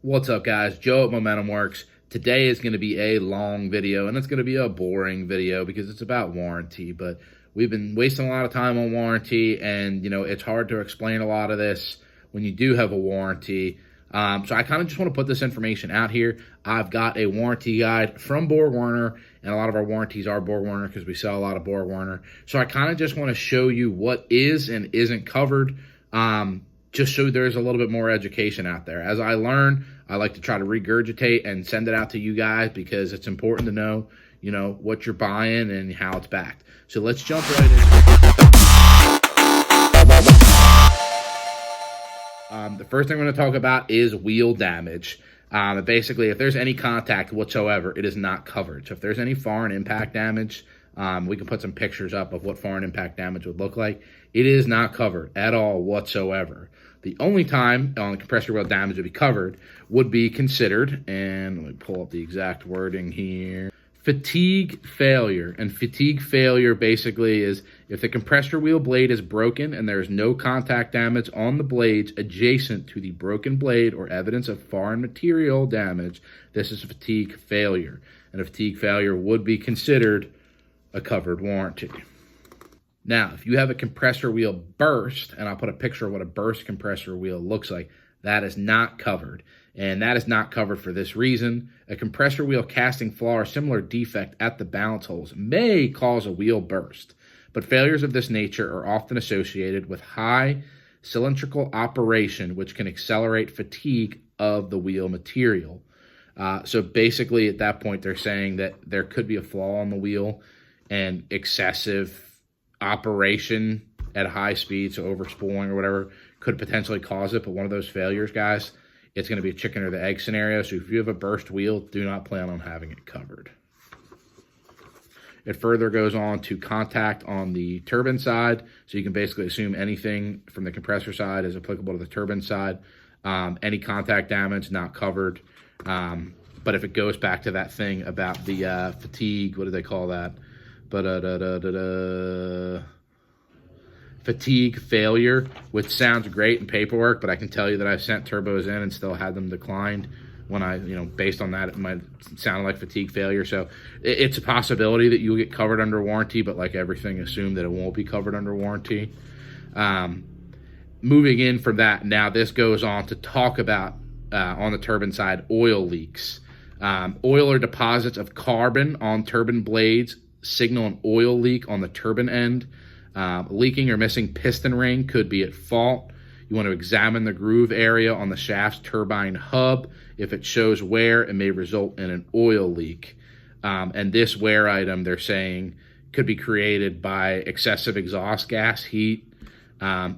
What's up, guys? Joe at Momentum Works. Today is going to be a long video, and it's going to be a boring video because it's about warranty, but we've been wasting a lot of time on warranty, and it's hard to explain a lot of this when you do have a warranty. So I kind of just want to put this information out here. I've got a warranty guide from BorgWarner, and a lot of our warranties are BorgWarner because we sell a lot of BorgWarner. So I kind of just want to show you what is and isn't covered, just so there's a little bit more education out there. As I learn, I like to try to regurgitate and send it out to you guys because it's important to know, what you're buying and how it's backed. So let's jump right in. The first thing I'm going to talk about is wheel damage. Basically, if there's any contact whatsoever, it is not covered. So if there's any foreign impact damage, we can put some pictures up of what foreign impact damage would look like. It is not covered at all whatsoever. The only time on compressor wheel damage would be covered would be considered, and let me pull up the exact wording here, fatigue failure. And fatigue failure basically is if the compressor wheel blade is broken and there is no contact damage on the blades adjacent to the broken blade or evidence of foreign material damage, this is a fatigue failure. And a fatigue failure would be considered a covered warranty. Now, if you have a compressor wheel burst, and I'll put a picture of what a burst compressor wheel looks like, that is not covered. And that is not covered for this reason. A compressor wheel casting flaw or similar defect at the balance holes may cause a wheel burst, but failures of this nature are often associated with high cylindrical operation, which can accelerate fatigue of the wheel material. So basically, at that point, they're saying that there could be a flaw on the wheel and excessive operation at a high speed, so overspooling or whatever, could potentially cause it. But one of those failures, guys, it's going to be a chicken or the egg scenario. So if you have a burst wheel, do not plan on having it covered. It further goes on to contact on the turbine side. So you can basically assume anything from the compressor side is applicable to the turbine side. Any contact damage, not covered. But if it goes back to that thing about the fatigue, what do they call that? Fatigue failure, which sounds great in paperwork, but I can tell you that I've sent turbos in and still had them declined when I, based on that, it might sound like fatigue failure. So it's a possibility that you'll get covered under warranty, but like everything, assume that it won't be covered under warranty. Moving in from that, now this goes on to talk about, on the turbine side, oil leaks. Oil or deposits of carbon on turbine blades signal an oil leak on the turbine end. Leaking or missing piston ring could be at fault. You want to examine the groove area on the shaft's turbine hub. If it shows wear, it may result in an oil leak. And this wear item, they're saying, could be created by excessive exhaust gas heat.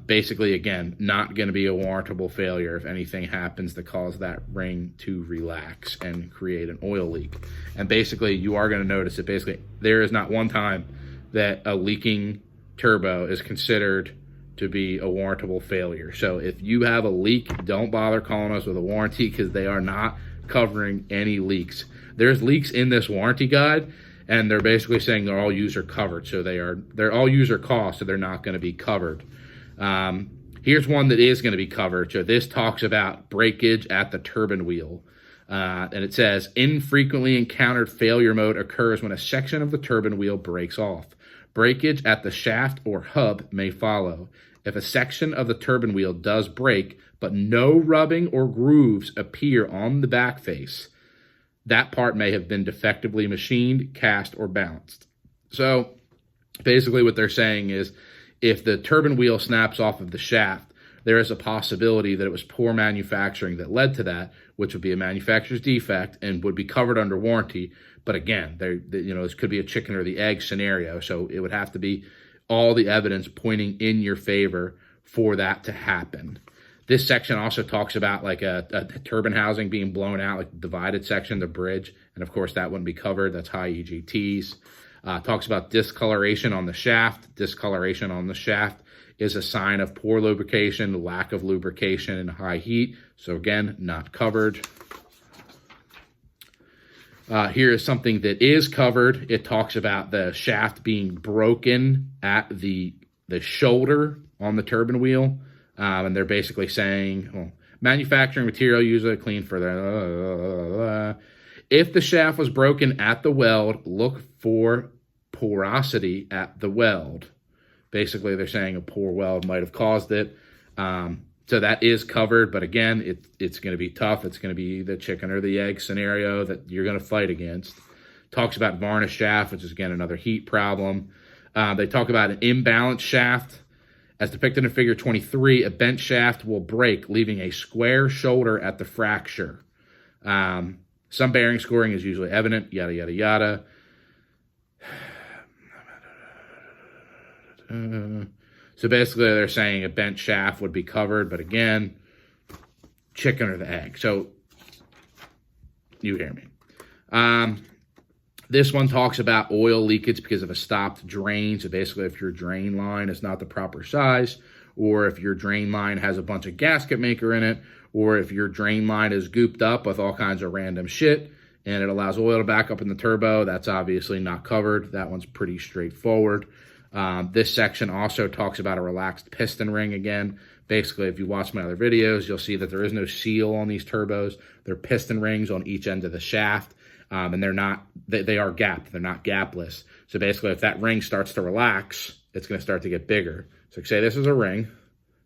Basically, again, not going to be a warrantable failure if anything happens to cause that ring to relax and create an oil leak. And basically, you are going to notice that basically there is not one time that a leaking turbo is considered to be a warrantable failure. So if you have a leak, don't bother calling us with a warranty because they are not covering any leaks. There's leaks in this warranty guide, and they're basically saying they're all user covered. So they're all user cost, so they're not going to be covered. Here's one that is going to be covered. So this talks about breakage at the turbine wheel. And it says, infrequently encountered failure mode occurs when a section of the turbine wheel breaks off. Breakage at the shaft or hub may follow. If a section of the turbine wheel does break, but no rubbing or grooves appear on the back face, that part may have been defectively machined, cast, or balanced. So basically what they're saying is, if the turbine wheel snaps off of the shaft, there is a possibility that it was poor manufacturing that led to that, which would be a manufacturer's defect and would be covered under warranty. But again, this could be a chicken or the egg scenario. So it would have to be all the evidence pointing in your favor for that to happen. This section also talks about like a turbine housing being blown out, like the divided section, the bridge. And of course, that wouldn't be covered. That's high EGTs. Talks about discoloration on the shaft. Discoloration on the shaft is a sign of poor lubrication, lack of lubrication, and high heat. So again, not covered. Here is something that is covered. It talks about the shaft being broken at the shoulder on the turbine wheel. And they're basically saying, well, Manufacturing material usually clean for the... If the shaft was broken at the weld, look for porosity at the weld. Basically, they're saying a poor weld might have caused it. So that is covered, but again, it's going to be tough. It's going to be the chicken or the egg scenario that you're going to fight against. Talks about varnish shaft, which is, again, another heat problem. They talk about an imbalanced shaft. As depicted in figure 23, a bent shaft will break, leaving a square shoulder at the fracture. Some bearing scoring is usually evident, yada, yada, yada. So basically, they're saying a bent shaft would be covered, but again, chicken or the egg. So you hear me. This one talks about oil leakage because of a stopped drain. So basically, if your drain line is not the proper size, or if your drain line has a bunch of gasket maker in it, or if your drain line is gooped up with all kinds of random shit, and it allows oil to back up in the turbo, that's obviously not covered. That one's pretty straightforward. This section also talks about a relaxed piston ring again. Basically, if you watch my other videos, you'll see that there is no seal on these turbos. They're piston rings on each end of the shaft, and they are gapped. They're not gapless. So basically, if that ring starts to relax, it's going to start to get bigger. So say this is a ring,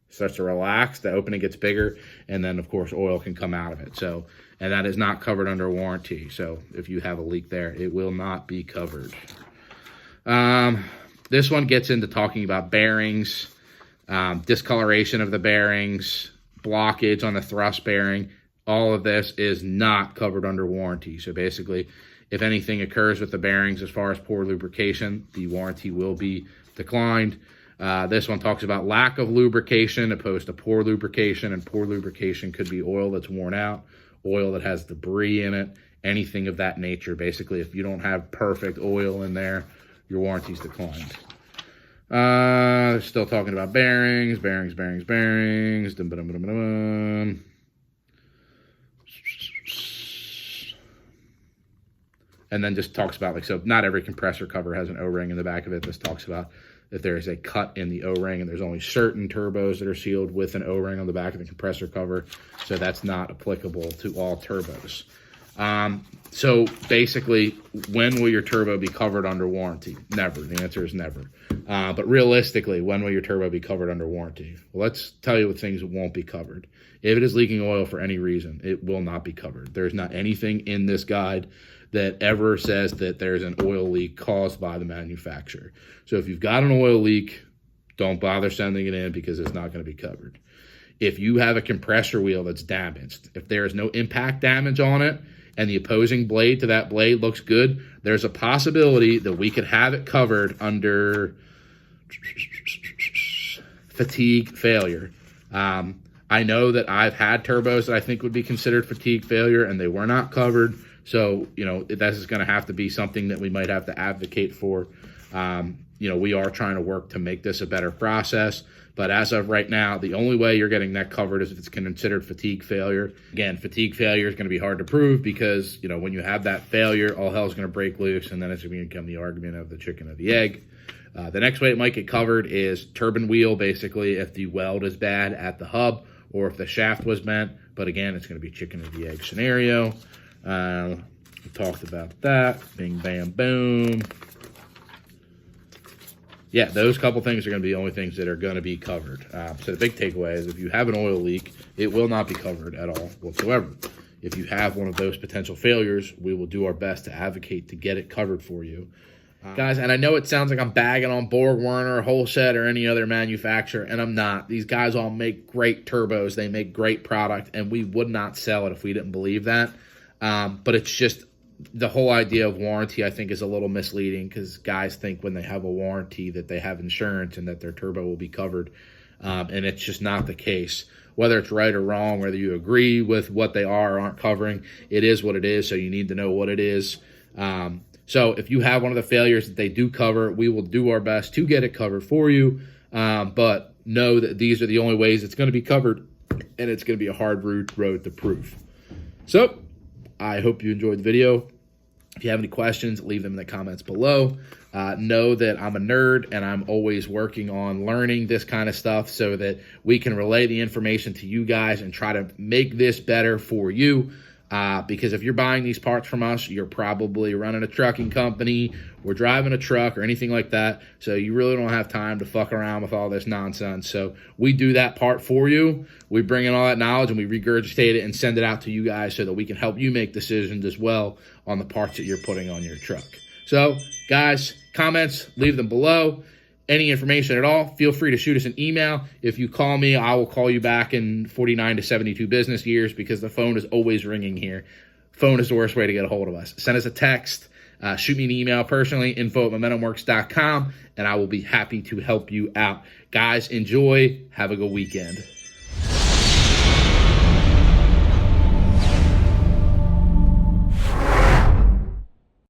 starts to relax, the opening gets bigger, and then, of course, oil can come out of it. So, and that is not covered under warranty. So if you have a leak there, it will not be covered. This one gets into talking about bearings, discoloration of the bearings, blockage on the thrust bearing. All of this is not covered under warranty. So basically, if anything occurs with the bearings as far as poor lubrication, the warranty will be declined. This one talks about lack of lubrication opposed to poor lubrication, and poor lubrication could be oil that's worn out, oil that has debris in it, anything of that nature. Basically, if you don't have perfect oil in there, your warranty's declined. Still talking about bearings. And then just talks about, like, so not every compressor cover has an O-ring in the back of it. This talks about if there is a cut in the O-ring, and there's only certain turbos that are sealed with an O-ring on the back of the compressor cover. So that's not applicable to all turbos. So basically, when will your turbo be covered under warranty? Never. The answer is never. But realistically, when will your turbo be covered under warranty? Well, let's tell you what things won't be covered. If it is leaking oil for any reason, it will not be covered. There's not anything in this guide that ever says that there's an oil leak caused by the manufacturer. So if you've got an oil leak, don't bother sending it in because it's not going to be covered. If you have a compressor wheel that's damaged, if there is no impact damage on it, and the opposing blade to that blade looks good, there's a possibility that we could have it covered under fatigue failure. I know that I've had turbos that I think would be considered fatigue failure, and they were not covered. So, you know, this is going to have to be something that we might have to advocate for. You know, we are trying to work to make this a better process. But as of right now, the only way you're getting that covered is if it's considered fatigue failure. Again, fatigue failure is going to be hard to prove because, you know, when you have that failure, all hell's going to break loose, and then it's going to become the argument of the chicken or the egg. The next way it might get covered is turbine wheel, basically, if the weld is bad at the hub or if the shaft was bent. But again, it's going to be chicken or the egg scenario. We talked about that. Bing, bam, boom. Yeah, those couple things are going to be the only things that are going to be covered. So the big takeaway is if you have an oil leak, it will not be covered at all whatsoever. If you have one of those potential failures, we will do our best to advocate to get it covered for you. Guys, and I know it sounds like I'm bagging on BorgWarner, Holset, or any other manufacturer, and I'm not. These guys all make great turbos. They make great product, and we would not sell it if we didn't believe that. But it's just the whole idea of warranty, I think, is a little misleading because guys think when they have a warranty that they have insurance and that their turbo will be covered, and it's just not the case. Whether it's right or wrong, whether you agree with what they are or aren't covering, it is what it is, so you need to know what it is. So if you have one of the failures that they do cover, we will do our best to get it covered for you, but know that these are the only ways it's going to be covered, and it's going to be a hard road to prove. So I hope you enjoyed the video. If you have any questions, leave them in the comments below. Know that I'm a nerd and I'm always working on learning this kind of stuff so that we can relay the information to you guys and try to make this better for you. Because if you're buying these parts from us, you're probably running a trucking company or driving a truck or anything like that. So you really don't have time to fuck around with all this nonsense. So we do that part for you. We bring in all that knowledge and we regurgitate it and send it out to you guys so that we can help you make decisions as well on the parts that you're putting on your truck. So guys, comments, leave them below. Any information at all, feel free to shoot us an email. If you call me, I will call you back in 49 to 72 business years because the phone is always ringing here. Phone is the worst way to get a hold of us. Send us a text, shoot me an email personally, info@momentumworks.com, and I will be happy to help you out. Guys, enjoy. Have a good weekend.